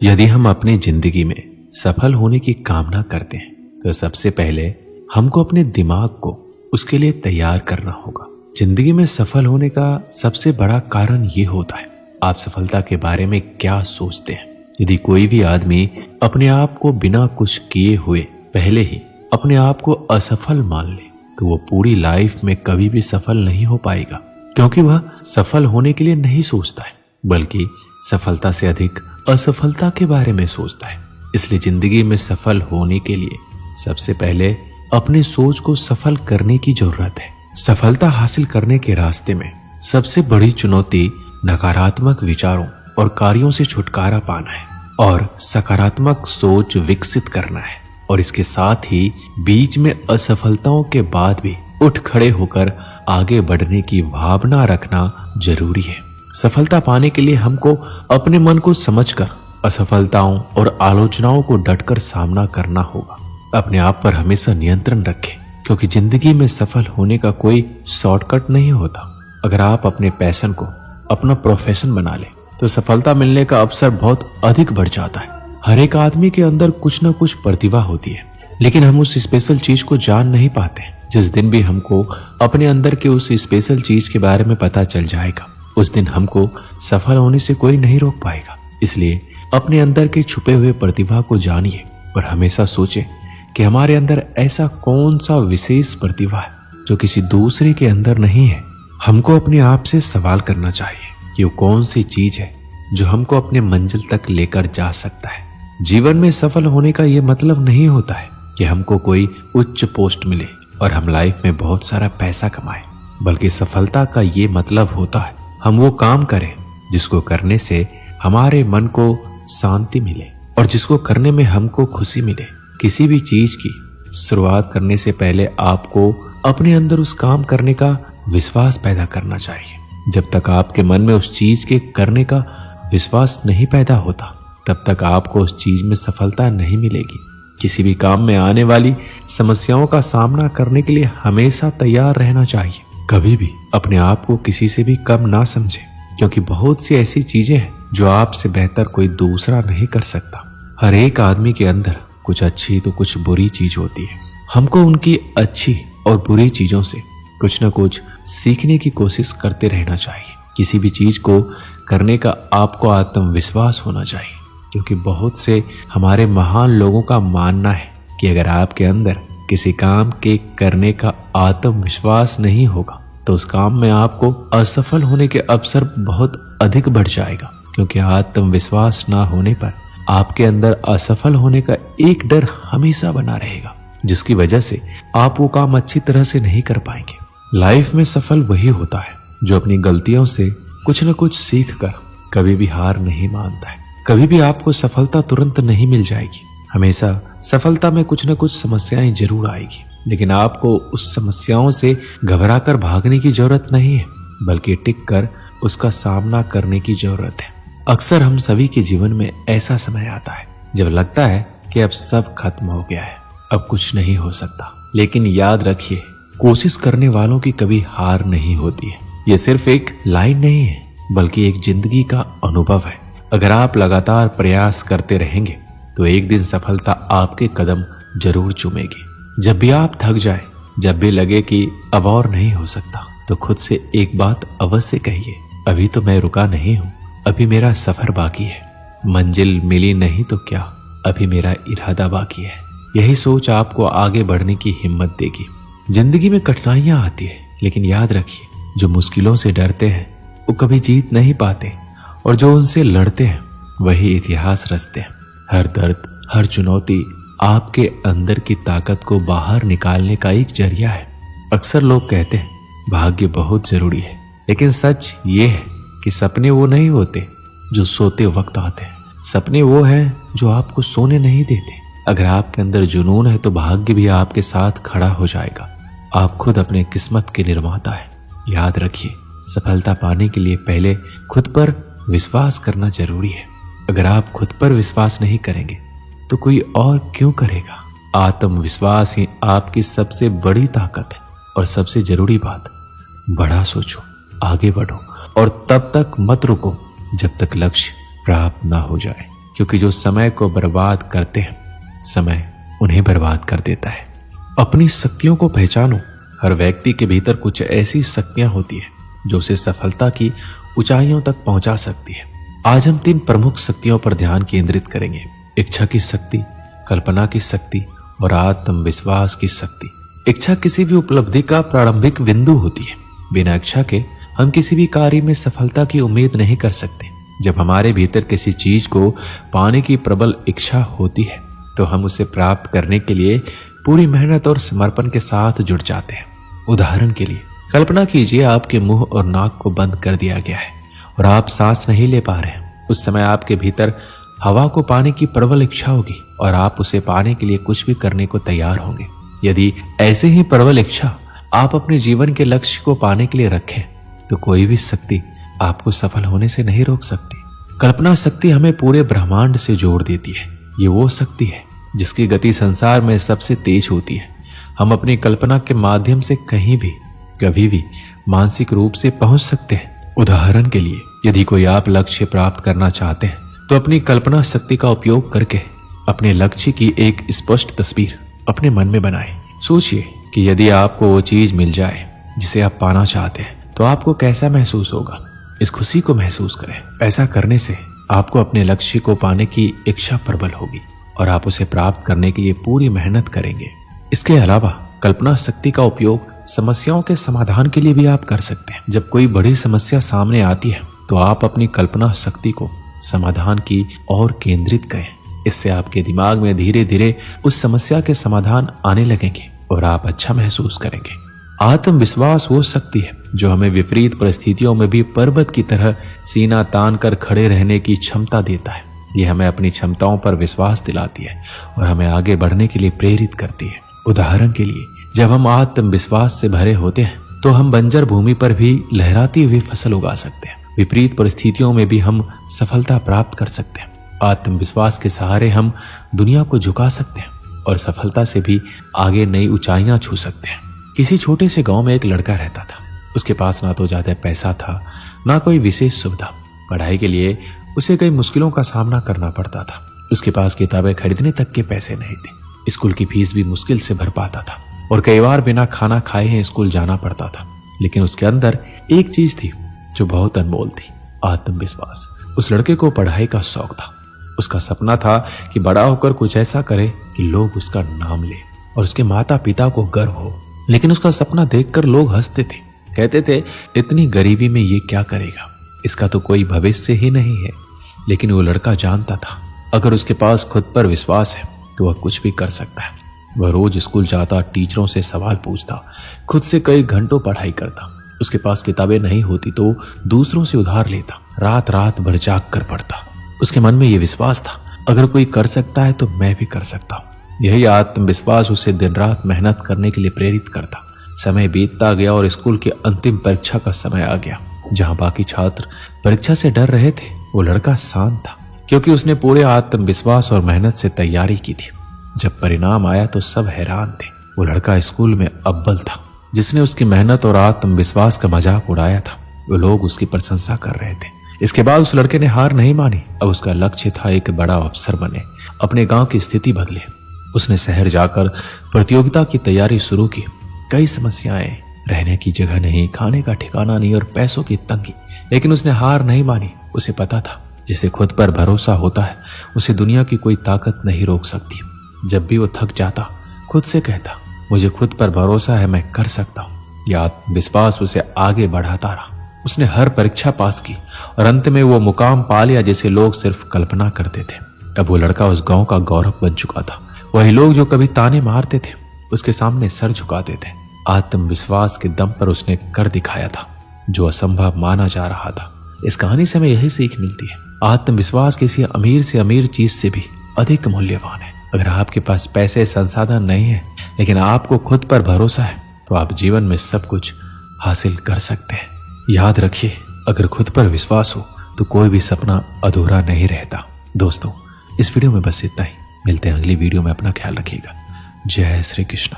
यदि हम अपनी जिंदगी में सफल होने की कामना करते हैं तो सबसे पहले हमको अपने दिमाग को उसके लिए तैयार करना होगा। जिंदगी में सफल होने का सबसे बड़ा कारण ये होता है आप सफलता के बारे में क्या सोचते हैं। यदि कोई भी आदमी अपने आप को बिना कुछ किए हुए पहले ही अपने आप को असफल मान ले तो वो पूरी लाइफ में कभी भी सफल नहीं हो पाएगा, क्योंकि वह सफल होने के लिए नहीं सोचता है बल्कि सफलता से अधिक असफलता के बारे में सोचता है। इसलिए जिंदगी में सफल होने के लिए सबसे पहले अपनी सोच को सफल करने की जरूरत है। सफलता हासिल करने के रास्ते में सबसे बड़ी चुनौती नकारात्मक विचारों और कार्यों से छुटकारा पाना है और सकारात्मक सोच विकसित करना है। और इसके साथ ही बीच में असफलताओं के बाद भी उठ खड़े होकर आगे बढ़ने की भावना रखना जरूरी है। सफलता पाने के लिए हमको अपने मन को समझकर असफलताओं और आलोचनाओं को डटकर सामना करना होगा। अपने आप पर हमेशा नियंत्रण रखें, क्योंकि जिंदगी में सफल होने का कोई शॉर्टकट नहीं होता। अगर आप अपने पैशन को अपना प्रोफेशन बना ले तो सफलता मिलने का अवसर बहुत अधिक बढ़ जाता है। हर एक आदमी के अंदर कुछ न कुछ प्रतिभा होती है, लेकिन हम उस स्पेशल चीज को जान नहीं पाते। जिस दिन भी हमको अपने अंदर के उस स्पेशल चीज के बारे में पता चल जाएगा उस दिन हमको सफल होने से कोई नहीं रोक पाएगा। इसलिए अपने अंदर के छुपे हुए प्रतिभा को जानिए और हमेशा सोचें कि हमारे अंदर ऐसा कौन सा विशेष प्रतिभा है जो किसी दूसरे के अंदर नहीं है। हमको अपने आप से सवाल करना चाहिए कि वो कौन सी चीज है जो हमको अपने मंजिल तक लेकर जा सकता है। जीवन में सफल होने का ये मतलब नहीं होता है कि हमको कोई उच्च पोस्ट मिले और हम लाइफ में बहुत सारा पैसा कमाएं, बल्कि सफलता का ये मतलब होता है हम वो काम करें जिसको करने से हमारे मन को शांति मिले और जिसको करने में हमको खुशी मिले। किसी भी चीज की शुरुआत करने से पहले आपको अपने अंदर उस काम करने का विश्वास पैदा करना चाहिए। जब तक आपके मन में उस चीज के करने का विश्वास नहीं पैदा होता तब तक आपको उस चीज में सफलता नहीं मिलेगी। किसी भी काम में आने वाली समस्याओं का सामना करने के लिए हमेशा तैयार रहना चाहिए। कभी भी अपने आप को किसी से भी कम ना समझे, क्योंकि बहुत सी ऐसी चीजें हैं जो आपसे बेहतर कोई दूसरा नहीं कर सकता। हर एक आदमी के अंदर कुछ अच्छी तो कुछ बुरी चीज होती है। हमको उनकी अच्छी और बुरी चीजों से कुछ न कुछ सीखने की कोशिश करते रहना चाहिए। किसी भी चीज को करने का आपको आत्मविश्वास होना चाहिए, क्योंकि बहुत से हमारे महान लोगों का मानना है कि अगर आपके अंदर किसी काम के करने का आत्मविश्वास नहीं होगा तो उस काम में आपको असफल होने के अवसर बहुत अधिक बढ़ जाएगा। क्योंकि आत्मविश्वास ना होने पर आपके अंदर असफल होने का एक डर हमेशा बना रहेगा, जिसकी वजह से आप वो काम अच्छी तरह से नहीं कर पाएंगे। लाइफ में सफल वही होता है जो अपनी गलतियों से कुछ न कुछ सीख कर कभी भी हार नहीं मानता है। कभी भी आपको सफलता तुरंत नहीं मिल जाएगी। हमेशा सफलता में कुछ न कुछ समस्याएं जरूर आएगी, लेकिन आपको उस समस्याओं से घबराकर भागने की जरूरत नहीं है, बल्कि टिक कर उसका सामना करने की जरूरत है। अक्सर हम सभी के जीवन में ऐसा समय आता है जब लगता है कि अब सब खत्म हो गया है, अब कुछ नहीं हो सकता। लेकिन याद रखिए, कोशिश करने वालों की कभी हार नहीं होती है। ये सिर्फ एक लाइन नहीं है, बल्कि एक जिंदगी का अनुभव है। अगर आप लगातार प्रयास करते रहेंगे तो एक दिन सफलता आपके कदम जरूर चूमेगी। जब भी आप थक जाए, जब भी लगे कि अब और नहीं हो सकता, तो खुद से एक बात अवश्य कहिए, अभी तो मैं रुका नहीं हूँ, अभी मेरा सफर बाकी है। मंजिल मिली नहीं तो क्या, अभी मेरा इरादा बाकी है। यही सोच आपको आगे बढ़ने की हिम्मत देगी। जिंदगी में कठिनाइयां आती है, लेकिन याद रखिए, जो मुश्किलों से डरते हैं वो कभी जीत नहीं पाते, और जो उनसे लड़ते हैं वही इतिहास रचते हैं। हर दर्द, हर चुनौती आपके अंदर की ताकत को बाहर निकालने का एक जरिया है। अक्सर लोग कहते हैं भाग्य बहुत जरूरी है, लेकिन सच ये है कि सपने वो नहीं होते जो सोते वक्त आते हैं। सपने वो हैं जो आपको सोने नहीं देते। अगर आपके अंदर जुनून है तो भाग्य भी आपके साथ खड़ा हो जाएगा। आप खुद अपने किस्मत के निर्माता हैं। याद रखिए, सफलता पाने के लिए पहले खुद पर विश्वास करना जरूरी है। अगर आप खुद पर विश्वास नहीं करेंगे तो कोई और क्यों करेगा। आत्मविश्वास ही आपकी सबसे बड़ी ताकत है। और सबसे जरूरी बात, बड़ा सोचो, आगे बढ़ो और तब तक मत रुको जब तक लक्ष्य प्राप्त ना हो जाए। क्योंकि जो समय को बर्बाद करते हैं, समय उन्हें बर्बाद कर देता है। अपनी शक्तियों को पहचानो। हर व्यक्ति के भीतर कुछ ऐसी शक्तियां होती है जो उसे सफलता की ऊंचाइयों तक पहुंचा सकती है। आज हम 3 प्रमुख शक्तियों पर ध्यान केंद्रित करेंगे। इच्छा की शक्ति, कल्पना की शक्ति और आत्मविश्वास की शक्ति। इच्छा किसी भी उपलब्धि का प्रारंभिक बिंदु होती है। बिना इच्छा के हम किसी भी कार्य में सफलता की उम्मीद नहीं कर सकते। जब हमारे भीतर किसी चीज को पाने की प्रबल इच्छा होती है तो हम उसे प्राप्त करने के लिए पूरी मेहनत और समर्पण के साथ जुट जाते हैं। उदाहरण के लिए कल्पना कीजिए आपके मुंह और नाक को बंद कर दिया गया है और आप सांस नहीं ले पा रहे हैं। उस समय आपके भीतर हवा को पाने की प्रबल इच्छा होगी और आप उसे पाने के लिए कुछ भी करने को तैयार होंगे। यदि ऐसे ही प्रबल इच्छा आप अपने जीवन के लक्ष्य को पाने के लिए रखें तो कोई भी शक्ति आपको सफल होने से नहीं रोक सकती। कल्पना शक्ति हमें पूरे ब्रह्मांड से जोड़ देती है। ये वो शक्ति है जिसकी गति संसार में सबसे तेज होती है। हम अपनी कल्पना के माध्यम से कहीं भी कभी भी मानसिक रूप से पहुंच सकते हैं। उदाहरण के लिए यदि कोई आप लक्ष्य प्राप्त करना चाहते हैं तो अपनी कल्पना शक्ति का उपयोग करके अपने लक्ष्य की एक स्पष्ट तस्वीर अपने मन में बनाएं। सोचिए कि यदि आपको वो चीज मिल जाए जिसे आप पाना चाहते हैं तो आपको कैसा महसूस होगा। इस खुशी को महसूस करें। ऐसा करने से आपको अपने लक्ष्य को पाने की इच्छा प्रबल होगी और आप उसे प्राप्त करने के लिए पूरी मेहनत करेंगे। इसके अलावा कल्पना शक्ति का उपयोग समस्याओं के समाधान के लिए भी आप कर सकते हैं। जब कोई बड़ी समस्या सामने आती है तो आप अपनी कल्पना शक्ति को समाधान की ओर केंद्रित करें। इससे आपके दिमाग में धीरे धीरे उस समस्या के समाधान आने लगेंगे और आप अच्छा महसूस करेंगे। आत्मविश्वास वो शक्ति है जो हमें विपरीत परिस्थितियों में भी पर्वत की तरह सीना तान कर खड़े रहने की क्षमता देता है। ये हमें अपनी क्षमताओं पर विश्वास दिलाती है और हमें आगे बढ़ने के लिए प्रेरित करती है। उदाहरण के लिए जब हम आत्मविश्वास से भरे होते हैं तो हम बंजर भूमि पर भी लहराती हुई फसल उगा सकते हैं। विपरीत परिस्थितियों में भी हम सफलता प्राप्त कर सकते हैं। आत्मविश्वास के सहारे हम दुनिया को झुका सकते हैं और सफलता से भी आगे नई ऊंचाइयां छू सकते हैं। किसी छोटे से गांव में एक लड़का रहता था। उसके पास ना तो ज्यादा पैसा था ना कोई विशेष सुविधा। पढ़ाई के लिए उसे कई मुश्किलों का सामना करना पड़ता था। उसके पास किताबें खरीदने तक के पैसे नहीं थे। स्कूल की फीस भी मुश्किल से भर पाता था और कई बार बिना खाना खाए ही स्कूल जाना पड़ता था। लेकिन उसके अंदर एक चीज थी जो बहुत अनमोल थी, आत्मविश्वास। उस लड़के को पढ़ाई का शौक था। उसका सपना था कि बड़ा होकर कुछ ऐसा करे कि लोग उसका नाम ले और उसके माता पिता को गर्व हो। लेकिन उसका सपना देखकर लोग हंसते थे, कहते थे इतनी गरीबी में ये क्या करेगा, इसका तो कोई भविष्य ही नहीं है। लेकिन वो लड़का जानता था अगर उसके पास खुद पर विश्वास है तो वह कुछ भी कर सकता है। वह रोज स्कूल जाता, टीचरों से सवाल पूछता, खुद से कई घंटों पढ़ाई करता। उसके पास किताबें नहीं होती तो दूसरों से उधार लेता, रात रात भर जाग कर पढ़ता। उसके मन में यह विश्वास था अगर कोई कर सकता है तो मैं भी कर सकता हूँ। यही आत्मविश्वास उसे दिन रात मेहनत करने के लिए प्रेरित करता। समय बीतता गया और स्कूल की अंतिम परीक्षा का समय आ गया। जहां बाकी छात्र परीक्षा से डर रहे थे, वो लड़का शांत था क्योंकि उसने पूरे आत्मविश्वास और मेहनत से तैयारी की थी। जब परिणाम आया तो सब हैरान थे। वो लड़का स्कूल में अव्वल था। जिसने उसकी मेहनत और आत्मविश्वास का मजाक उड़ाया था, वो लोग उसकी प्रशंसा कर रहे थे। इसके बाद उस लड़के ने हार नहीं मानी। अब उसका लक्ष्य था एक बड़ा अफसर बने, अपने गांव की स्थिति बदले। उसने शहर जाकर प्रतियोगिता की तैयारी शुरू की। कई समस्याएं, रहने की जगह नहीं, खाने का ठिकाना नहीं और पैसों की तंगी, लेकिन उसने हार नहीं मानी। उसे पता था जिसे खुद पर भरोसा होता है उसे दुनिया की कोई ताकत नहीं रोक सकती। जब भी वो थक जाता खुद से कहता, मुझे खुद पर भरोसा है, मैं कर सकता हूँ। यह आत्मविश्वास उसे आगे बढ़ाता रहा। उसने हर परीक्षा पास की और अंत में वो मुकाम पा लिया जिसे लोग सिर्फ कल्पना करते थे। अब वो लड़का उस गांव का गौरव बन चुका था। वही लोग जो कभी ताने मारते थे उसके सामने सर झुकाते थे। आत्मविश्वास के दम पर उसने कर दिखाया था जो असंभव माना जा रहा था। इस कहानी से हमें यही सीख मिलती है, आत्मविश्वास किसी अमीर से अमीर चीज से भी अधिक मूल्यवान है। अगर आपके पास पैसे, संसाधन नहीं है लेकिन आपको खुद पर भरोसा है तो आप जीवन में सब कुछ हासिल कर सकते हैं। याद रखिए, अगर खुद पर विश्वास हो तो कोई भी सपना अधूरा नहीं रहता। दोस्तों, इस वीडियो में बस इतना ही। मिलते हैं अगली वीडियो में। अपना ख्याल रखिएगा। जय श्री कृष्ण।